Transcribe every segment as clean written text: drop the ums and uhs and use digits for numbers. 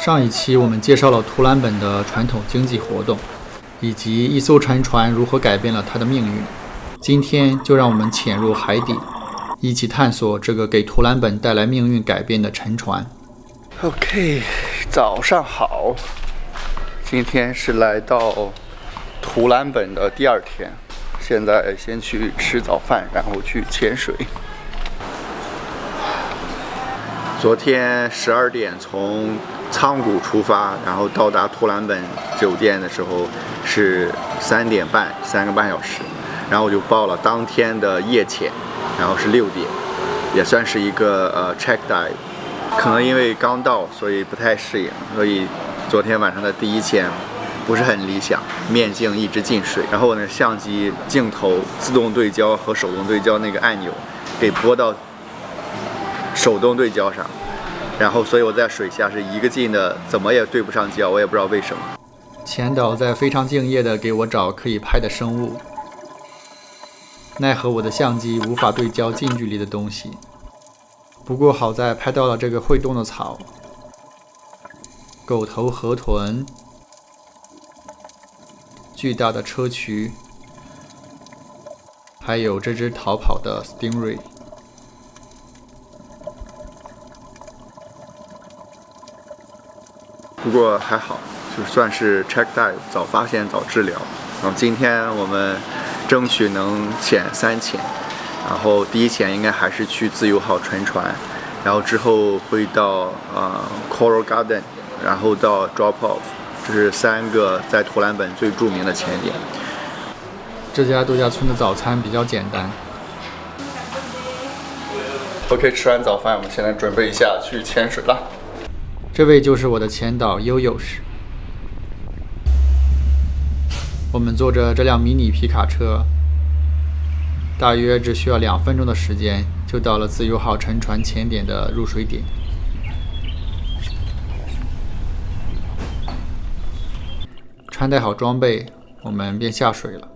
上一期我们介绍了图兰本的传统经济活动，以及一艘沉船如何改变了它的命运。今天就让我们潜入海底，一起探索这个给图兰本带来命运改变的沉船。OK， 早上好。今天是来到图兰本的第二天，现在先去吃早饭，然后去潜水。昨天12点从仓谷出发，然后到达图兰本酒店的时候是3点半，3个半小时。然后我就报了当天的夜潜，然后是6点，也算是一个check dive。可能因为刚到，所以不太适应，所以昨天晚上的第一潜不是很理想，面镜一直进水，然后我的相机镜头自动对焦和手动对焦那个按钮给拨到手动对焦上，然后所以我在水下是一个劲的，怎么也对不上焦，我也不知道为什么。潜导在非常敬业地给我找可以拍的生物，奈何我的相机无法对焦近距离的东西。不过好在拍到了这个会动的草、狗头河豚、巨大的砗磲，还有这只逃跑的 stingray。不过还好，就算是 check dive， 早发现早治疗。然后今天我们争取能潜3潜，然后第一潜应该还是去自由号沉船，然后之后会到Coral Garden， 然后到 Drop Off， 这是3个在图兰本最著名的潜点。这家度假村的早餐比较简单。OK， 吃完早饭，我们现在准备一下去潜水了。这位就是我的潜导悠悠士。我们坐着这辆迷你皮卡车，大约只需要2分钟的时间，就到了自由号沉船潜点的入水点。穿戴好装备，我们便下水了。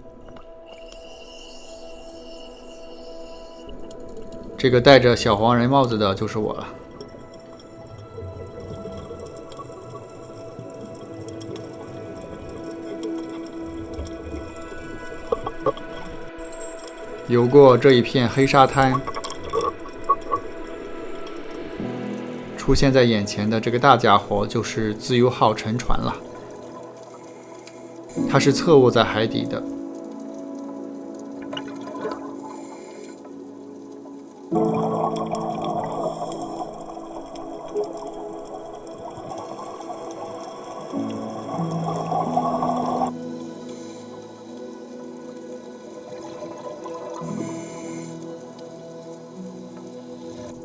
这个戴着小黄人帽子的就是我了。游过这一片黑沙滩，出现在眼前的这个大家伙就是自由号沉船了。它是侧卧在海底的，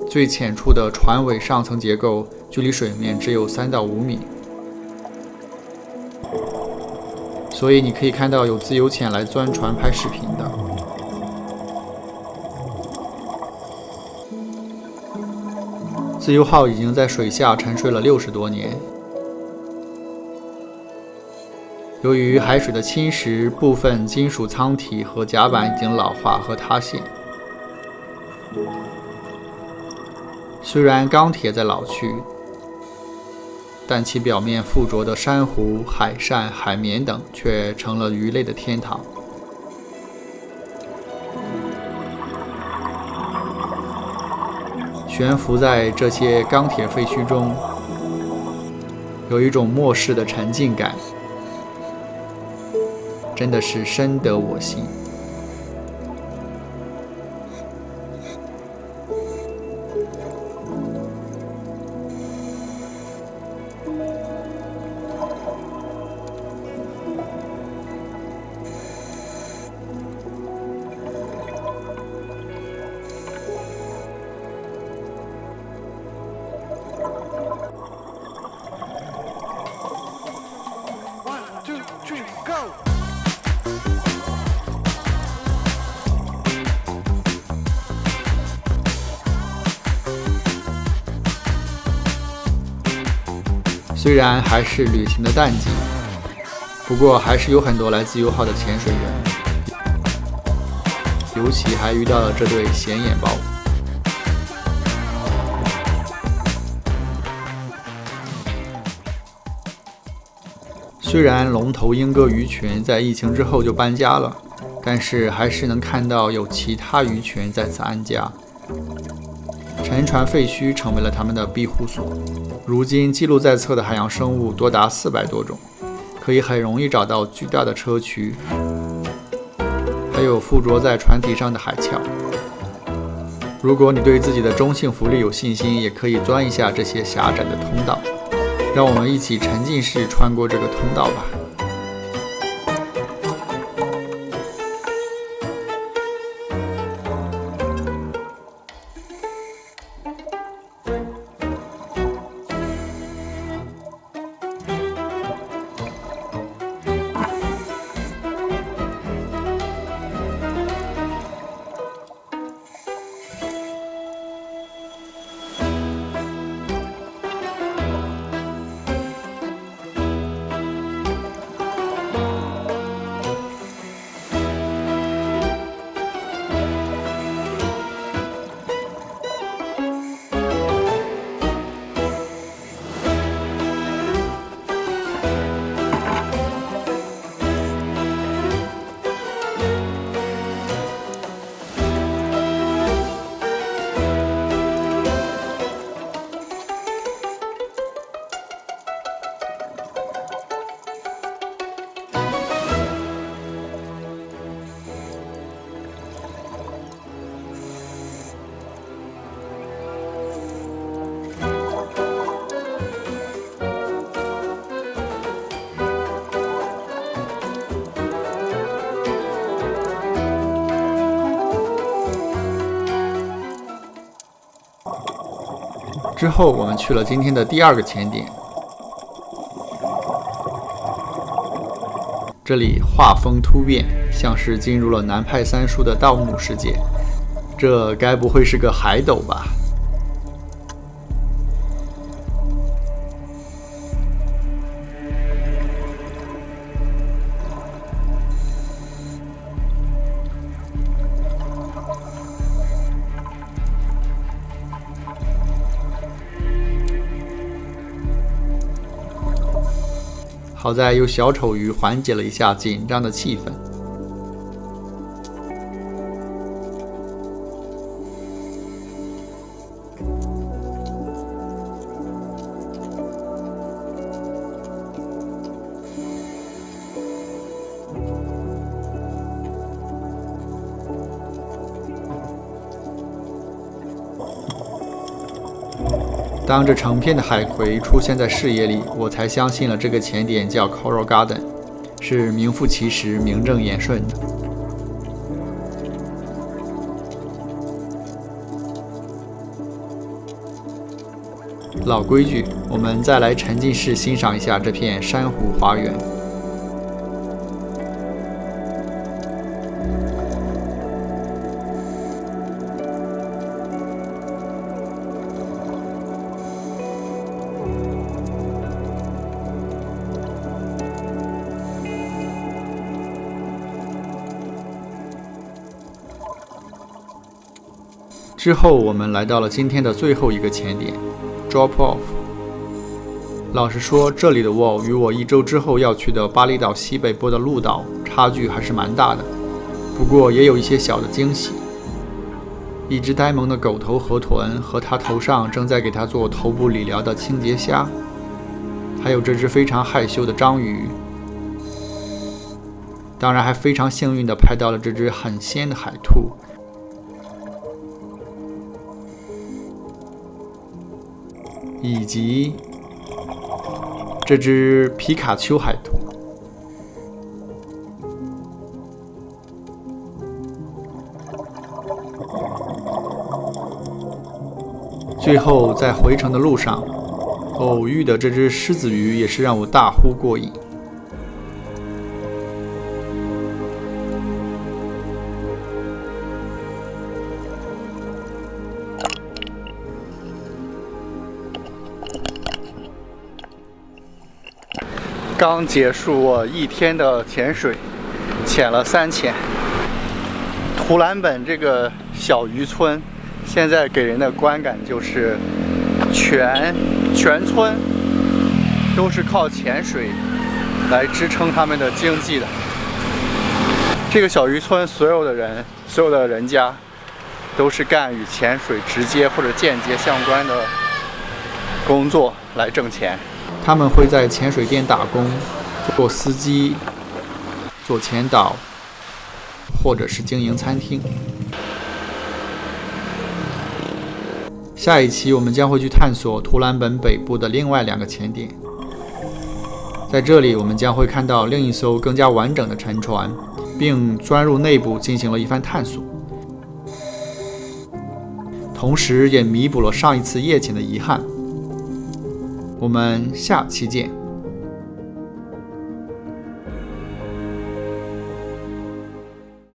最浅处的船尾上层结构距离水面只有3到5米，所以你可以看到有自由潜来钻船拍视频的。自由号已经在水下沉睡了60多年，由于海水的侵蚀，部分金属舱体和甲板已经老化和塌陷。虽然钢铁在老去，但其表面附着的珊瑚、海扇、海绵等却成了鱼类的天堂。悬浮在这些钢铁废墟中，有一种末世的沉浸感，真的是深得我心。虽然还是旅行的淡季，不过还是有很多来自由号的潜水员，尤其还遇到了这对显眼包。虽然龙头莺歌鱼群在疫情之后就搬家了，但是还是能看到有其他鱼群在此安家。沉船废墟成为了它们的庇护所。如今记录在册的海洋生物多达400多种，可以很容易找到巨大的砗磲，还有附着在船体上的海鞘。如果你对自己的中性浮力有信心，也可以钻一下这些狭窄的通道。让我们一起沉浸式穿过这个通道吧。之后我们去了今天的第2个潜点，这里画风突变，像是进入了南派三叔的盗墓世界。这该不会是个海斗吧？好在有小丑鱼缓解了一下紧张的气氛。当这成片的海葵出现在视野里，我才相信了这个潜点叫 Coral Garden， 是名副其实、名正言顺的。老规矩，我们再来沉浸式欣赏一下这片珊瑚花园。之后我们来到了今天的最后一个潜点 Drop Off。 老实说，这里的 wall 与我1周之后要去的巴厘岛西北部的鹿岛差距还是蛮大的，不过也有一些小的惊喜。一只呆萌的狗头河豚和它头上正在给它做头部理疗的清洁虾，还有这只非常害羞的章鱼，当然还非常幸运地拍到了这只很鲜的海兔，以及这只皮卡丘海兔。最后在回程的路上偶遇的这只狮子鱼也是让我大呼过瘾。刚结束我1天的潜水，潜了3潜。图兰本这个小渔村，现在给人的观感就是全村都是靠潜水来支撑他们的经济的。这个小渔村所有的人家都是干与潜水直接或者间接相关的工作来挣钱。他们会在潜水店打工，做司机、做前导，或者是经营餐厅。下一期我们将会去探索图兰本北部的另外2个潜点，在这里我们将会看到另一艘更加完整的沉船，并钻入内部进行了一番探索，同时也弥补了上一次夜潜的遗憾。我们下期见。